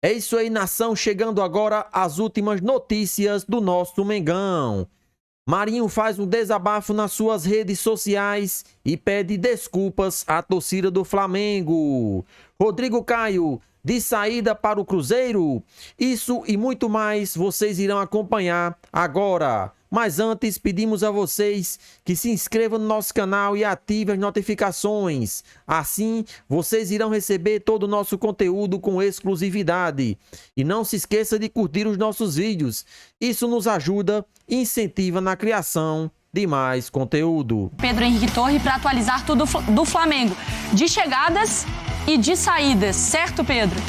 É isso aí, nação, chegando agora às últimas notícias do nosso Mengão. Marinho faz um desabafo nas suas redes sociais e pede desculpas à torcida do Flamengo. Rodrigo Caio, de saída para o Cruzeiro? Isso e muito mais vocês irão acompanhar agora. Mas antes, pedimos a vocês que se inscrevam no nosso canal e ativem as notificações. Assim, vocês irão receber todo o nosso conteúdo com exclusividade. E não se esqueça de curtir os nossos vídeos. Isso nos ajuda e incentiva na criação de mais conteúdo. Pedro Henrique Torre para atualizar tudo do Flamengo, de chegadas e de saídas, certo, Pedro?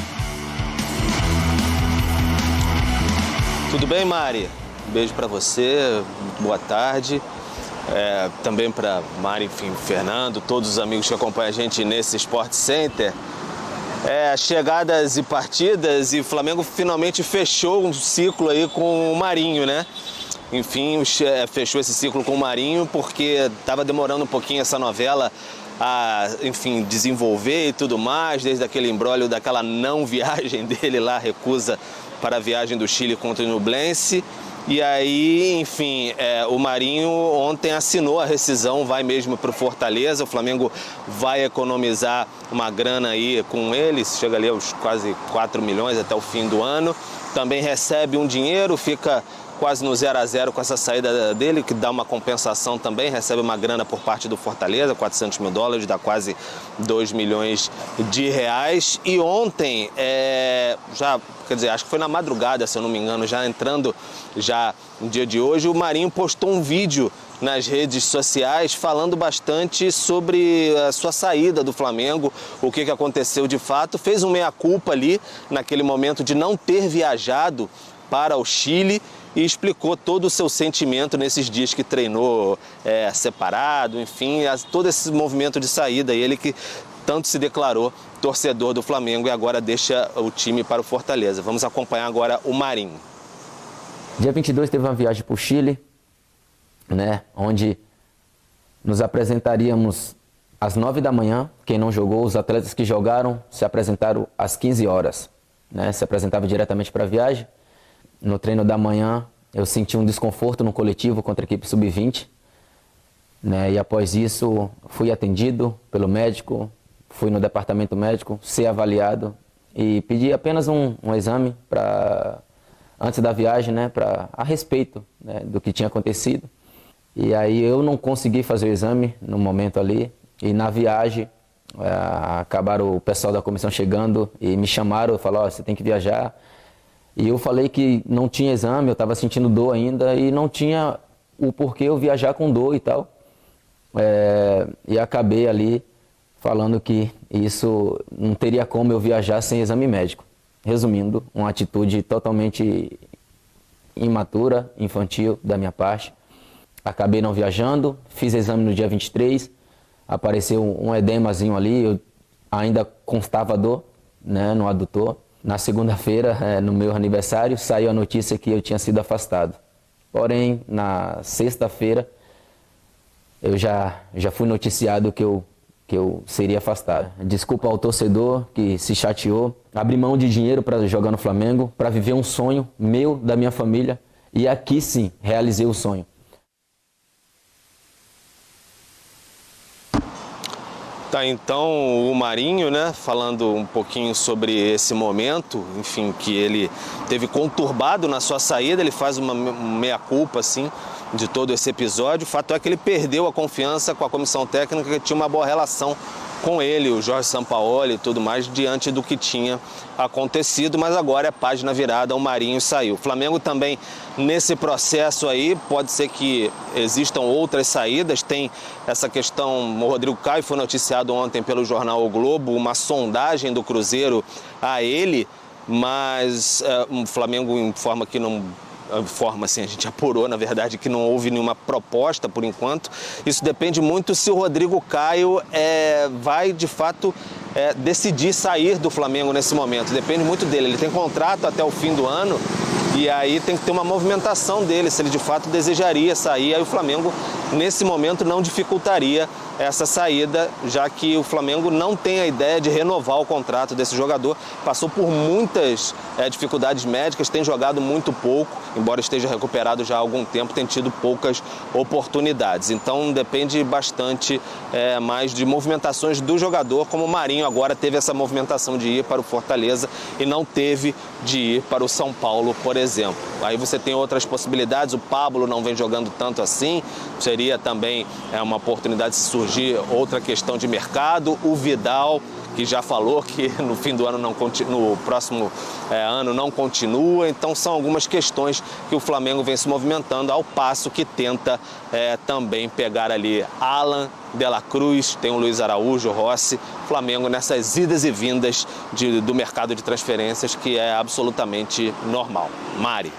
Tudo bem, Mari? Um beijo para você, boa tarde. Também para Mari, enfim, Fernando, todos os amigos que acompanham a gente nesse Sport Center. Chegadas e partidas, e o Flamengo finalmente fechou um ciclo aí com o Marinho, né? Enfim, fechou esse ciclo com o Marinho porque estava demorando um pouquinho essa novela a, enfim, desenvolver e tudo mais, desde aquele imbróglio daquela não viagem dele lá, recusa para a viagem do Chile contra o Ñublense. E aí, enfim, o Marinho ontem assinou a rescisão, vai mesmo para o Fortaleza. O Flamengo vai economizar uma grana aí com eles, chega ali aos quase 4 milhões até o fim do ano. Também recebe um dinheiro, fica quase no 0 a 0 com essa saída dele, que dá uma compensação também, recebe uma grana por parte do Fortaleza, 400 mil dólares, dá quase 2 milhões de reais. E ontem, quer dizer, acho que foi na madrugada, se eu não me engano, já entrando já no dia de hoje, o Marinho postou um vídeo nas redes sociais falando bastante sobre a sua saída do Flamengo, o que aconteceu de fato, fez um meia-culpa ali naquele momento de não ter viajado para o Chile e explicou todo o seu sentimento nesses dias que treinou separado, enfim, todo esse movimento de saída, ele que tanto se declarou torcedor do Flamengo e agora deixa o time para o Fortaleza. Vamos acompanhar agora o Marinho. Dia 22 teve uma viagem para o Chile, né, onde nos apresentaríamos às 9 da manhã. Quem não jogou, os atletas que jogaram se apresentaram às 15 horas, né, se apresentava diretamente para a viagem. No treino da manhã, eu senti um desconforto no coletivo contra a equipe sub-20, né? E após isso, fui atendido pelo médico, fui no departamento médico, ser avaliado e pedi apenas um exame antes da viagem, né? A respeito, né, do que tinha acontecido. E aí eu não consegui fazer o exame no momento ali e na viagem acabaram o pessoal da comissão chegando e me chamaram e falaram: você tem que viajar. E eu falei que não tinha exame, eu estava sentindo dor ainda e não tinha o porquê eu viajar com dor e tal. E acabei ali falando que isso não teria como eu viajar sem exame médico. Resumindo, uma atitude totalmente imatura, infantil da minha parte. Acabei não viajando, fiz exame no dia 23, apareceu um edemazinho ali, eu ainda constava dor, né, no adutor. Na segunda-feira, no meu aniversário, saiu a notícia que eu tinha sido afastado. Porém, na sexta-feira, eu já fui noticiado que eu seria afastado. Desculpa ao torcedor que se chateou. Abri mão de dinheiro para jogar no Flamengo, para viver um sonho meu, da minha família. E aqui sim, realizei o sonho. Tá, então o Marinho, né, falando um pouquinho sobre esse momento, enfim, que ele teve conturbado na sua saída, ele faz uma meia-culpa, assim, de todo esse episódio. O fato é que ele perdeu a confiança com a comissão técnica, que tinha uma boa relação com ele, o Jorge Sampaoli e tudo mais, diante do que tinha acontecido, mas agora é página virada, o Marinho saiu. O Flamengo também, nesse processo aí, pode ser que existam outras saídas, tem essa questão, o Rodrigo Caio foi noticiado ontem pelo jornal O Globo, uma sondagem do Cruzeiro a ele, mas o Flamengo informa que não... assim, a gente apurou, na verdade, que não houve nenhuma proposta por enquanto. Isso depende muito se o Rodrigo Caio vai, de fato, decidir sair do Flamengo nesse momento. Depende muito dele. Ele tem contrato até o fim do ano e aí tem que ter uma movimentação dele, se ele de fato desejaria sair. Aí o Flamengo, nesse momento, não dificultaria essa saída, já que o Flamengo não tem a ideia de renovar o contrato desse jogador. Passou por muitas dificuldades médicas, tem jogado muito pouco, embora esteja recuperado já há algum tempo, tem tido poucas oportunidades. Então depende bastante mais de movimentações do jogador, como o Marinho agora teve essa movimentação de ir para o Fortaleza e não teve de ir para o São Paulo, por exemplo. Aí você tem outras possibilidades, o Pablo não vem jogando tanto assim, seria também uma oportunidade de surgir outra questão de mercado. O Vidal, que já falou que no fim do ano no próximo ano não continua. Então são algumas questões que o Flamengo vem se movimentando, ao passo que tenta também pegar ali Alan, De La Cruz, tem o Luiz Araújo, Rossi. Flamengo nessas idas e vindas do mercado de transferências, que é absolutamente normal. Mari.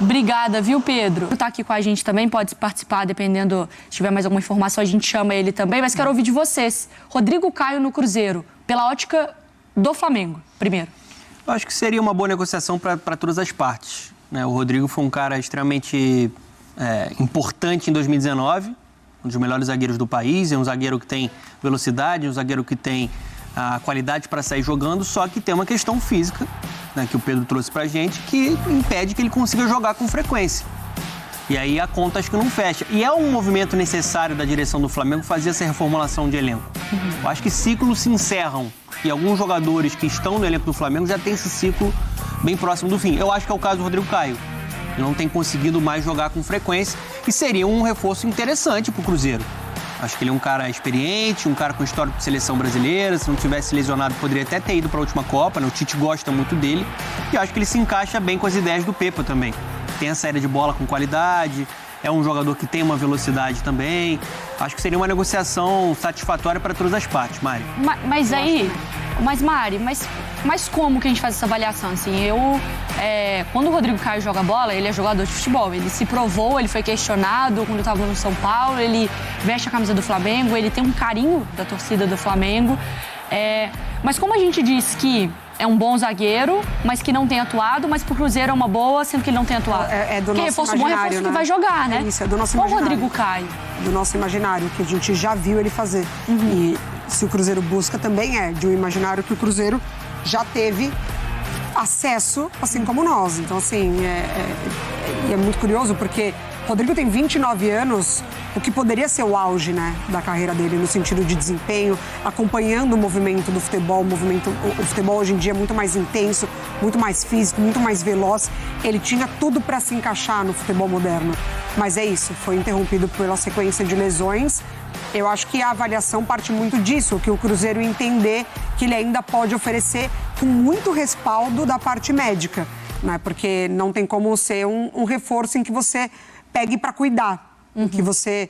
Obrigada, viu, Pedro? Tá aqui com a gente também, pode participar, dependendo, se tiver mais alguma informação, a gente chama ele também, mas quero ouvir de vocês. Rodrigo Caio no Cruzeiro, pela ótica do Flamengo, primeiro. Eu acho que seria uma boa negociação para todas as partes, né? O Rodrigo foi um cara extremamente importante em 2019, um dos melhores zagueiros do país, é um zagueiro que tem velocidade, um zagueiro que tem a qualidade para sair jogando, só que tem uma questão física, né, que o Pedro trouxe pra gente, que impede que ele consiga jogar com frequência. E aí a conta acho que não fecha. E é um movimento necessário da direção do Flamengo fazer essa reformulação de elenco. Eu acho que ciclos se encerram e alguns jogadores que estão no elenco do Flamengo já têm esse ciclo bem próximo do fim. Eu acho que é o caso do Rodrigo Caio. Ele não tem conseguido mais jogar com frequência e seria um reforço interessante pro Cruzeiro. Acho que ele é um cara experiente, um cara com histórico de seleção brasileira. Se não tivesse lesionado, poderia até ter ido para a última Copa, né? O Tite gosta muito dele. E acho que ele se encaixa bem com as ideias do Pepa também. Tem a saída de bola com qualidade, é um jogador que tem uma velocidade também. Acho que seria uma negociação satisfatória para todas as partes, Mari. Mari, como que a gente faz essa avaliação? Assim, quando o Rodrigo Caio joga bola, ele é jogador de futebol. Ele se provou, ele foi questionado quando estava no São Paulo, ele veste a camisa do Flamengo, ele tem um carinho da torcida do Flamengo. Mas como a gente diz que é um bom zagueiro, mas que não tem atuado, mas pro Cruzeiro é uma boa, sendo que ele não tem atuado. Do nosso reforço imaginário, bom reforço, né? Que vai jogar, né? Isso, é do nosso Ou o imaginário. Rodrigo Caio. Do nosso imaginário, que a gente já viu ele fazer. E se o Cruzeiro busca, também é de um imaginário que o Cruzeiro já teve acesso, assim como nós. Então, assim, é muito curioso, porque Rodrigo tem 29 anos, o que poderia ser o auge, né, da carreira dele, no sentido de desempenho, acompanhando o movimento do futebol. O futebol hoje em dia é muito mais intenso, muito mais físico, muito mais veloz. Ele tinha tudo para se encaixar no futebol moderno. Mas é isso, foi interrompido pela sequência de lesões. Eu acho que a avaliação parte muito disso, que o Cruzeiro entender que ele ainda pode oferecer com muito respaldo da parte médica, né? Porque não tem como ser um reforço em que você pegue para cuidar, em que você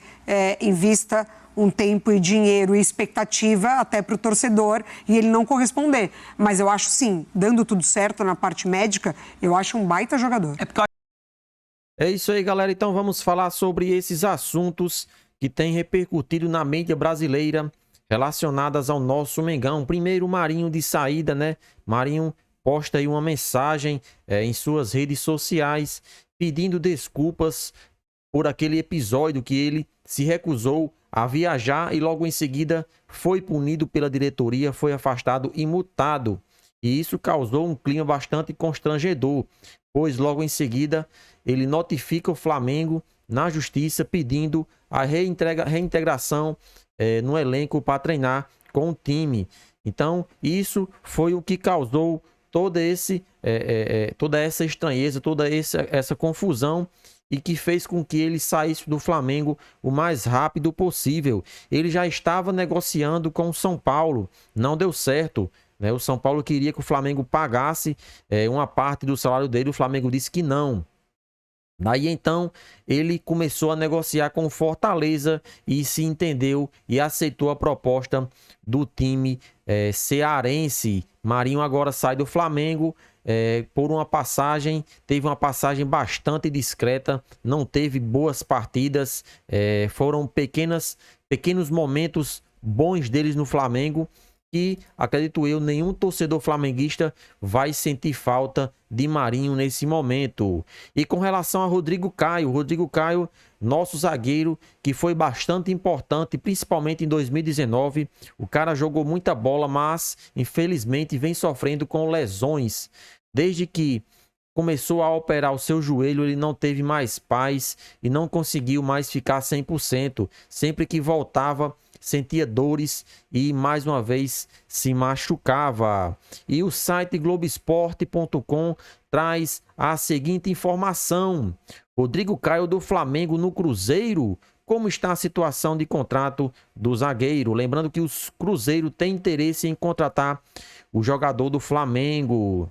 invista um tempo e dinheiro e expectativa até para o torcedor e ele não corresponder. Mas eu acho, sim, dando tudo certo na parte médica, eu acho um baita jogador. É isso aí, galera. Então vamos falar sobre esses assuntos que têm repercutido na mídia brasileira relacionadas ao nosso Mengão. Primeiro, o Marinho de saída, né? Marinho posta aí uma mensagem em suas redes sociais pedindo desculpas por aquele episódio que ele se recusou a viajar e logo em seguida foi punido pela diretoria, foi afastado e multado. E isso causou um clima bastante constrangedor, pois logo em seguida ele notifica o Flamengo na justiça pedindo a reintegração no elenco para treinar com o time. Então isso foi o que causou toda essa estranheza, toda essa confusão e que fez com que ele saísse do Flamengo o mais rápido possível. Ele já estava negociando com o São Paulo, não deu certo, né? O São Paulo queria que o Flamengo pagasse uma parte do salário dele, o Flamengo disse que não. Daí então ele começou a negociar com o Fortaleza e se entendeu e aceitou a proposta do time cearense. Marinho agora sai do Flamengo por uma passagem, teve uma passagem bastante discreta, não teve boas partidas, foram pequenos momentos bons deles no Flamengo que, acredito eu, nenhum torcedor flamenguista vai sentir falta de Marinho nesse momento. E com relação a Rodrigo Caio, nosso zagueiro, que foi bastante importante, principalmente em 2019. O cara jogou muita bola, mas infelizmente vem sofrendo com lesões. Desde que começou a operar o seu joelho, ele não teve mais paz e não conseguiu mais ficar 100%. Sempre que voltava, sentia dores e mais uma vez se machucava. E o site Globoesporte.com traz a seguinte informação: Rodrigo Caio do Flamengo no Cruzeiro. Como está a situação de contrato do zagueiro? Lembrando que o Cruzeiro tem interesse em contratar o jogador do Flamengo.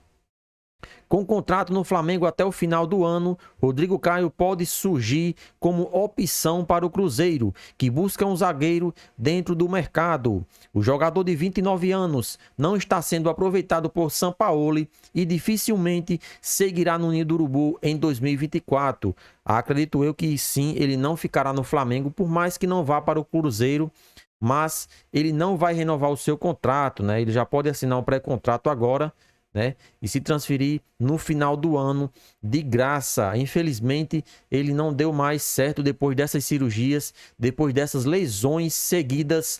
Com contrato no Flamengo até o final do ano, Rodrigo Caio pode surgir como opção para o Cruzeiro, que busca um zagueiro dentro do mercado. O jogador de 29 anos não está sendo aproveitado por Sampaoli e dificilmente seguirá no Ninho do Urubu em 2024. Acredito eu que sim, ele não ficará no Flamengo, por mais que não vá para o Cruzeiro, mas ele não vai renovar o seu contrato, né? Ele já pode assinar um pré-contrato agora, né? E se transferir no final do ano de graça. Infelizmente, ele não deu mais certo depois dessas cirurgias, depois dessas lesões seguidas,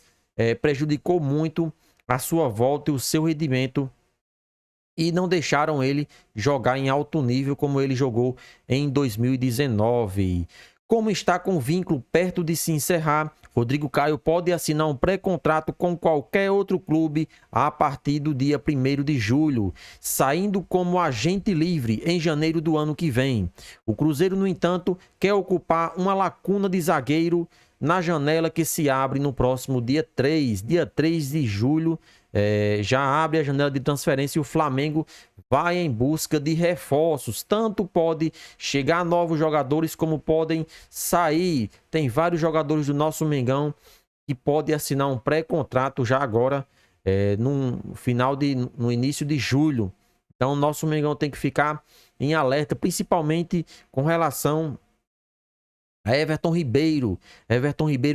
prejudicou muito a sua volta e o seu rendimento e não deixaram ele jogar em alto nível como ele jogou em 2019. Como está com o vínculo perto de se encerrar, Rodrigo Caio pode assinar um pré-contrato com qualquer outro clube a partir do dia 1º de julho, saindo como agente livre em janeiro do ano que vem. O Cruzeiro, no entanto, quer ocupar uma lacuna de zagueiro na janela que se abre no próximo dia 3. Dia 3 de julho já abre a janela de transferência e o Flamengo vai em busca de reforços. Tanto pode chegar novos jogadores como podem sair. Tem vários jogadores do nosso Mengão que podem assinar um pré-contrato já agora, no início de julho. Então o nosso Mengão tem que ficar em alerta, principalmente com relação a Everton Ribeiro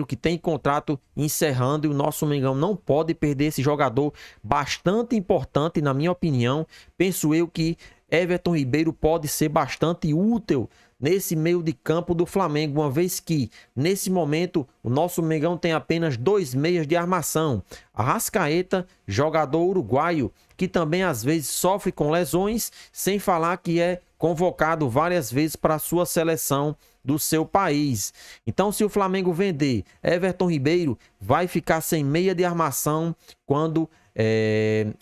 que tem contrato encerrando e o nosso Mengão não pode perder esse jogador bastante importante, na minha opinião. Penso eu que Everton Ribeiro pode ser bastante útil nesse meio de campo do Flamengo, uma vez que, nesse momento, o nosso Mengão tem apenas 2 meias de armação. Arrascaeta, jogador uruguaio, que também às vezes sofre com lesões, sem falar que é convocado várias vezes para a sua seleção do seu país. Então, se o Flamengo vender Everton Ribeiro, vai ficar sem meia de armação quando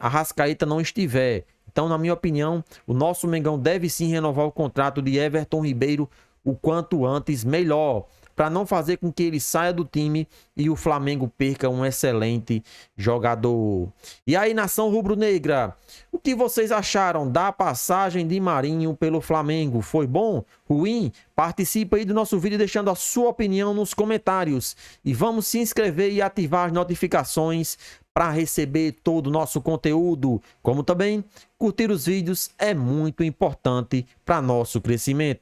Arrascaeta não estiver. Então, na minha opinião, o nosso Mengão deve sim renovar o contrato de Everton Ribeiro o quanto antes, melhor, para não fazer com que ele saia do time e o Flamengo perca um excelente jogador. E aí, nação rubro-negra, o que vocês acharam da passagem de Marinho pelo Flamengo? Foi bom? Ruim? Participa aí do nosso vídeo deixando a sua opinião nos comentários. E vamos se inscrever e ativar as notificações para receber todo o nosso conteúdo. Como também curtir os vídeos é muito importante para nosso crescimento.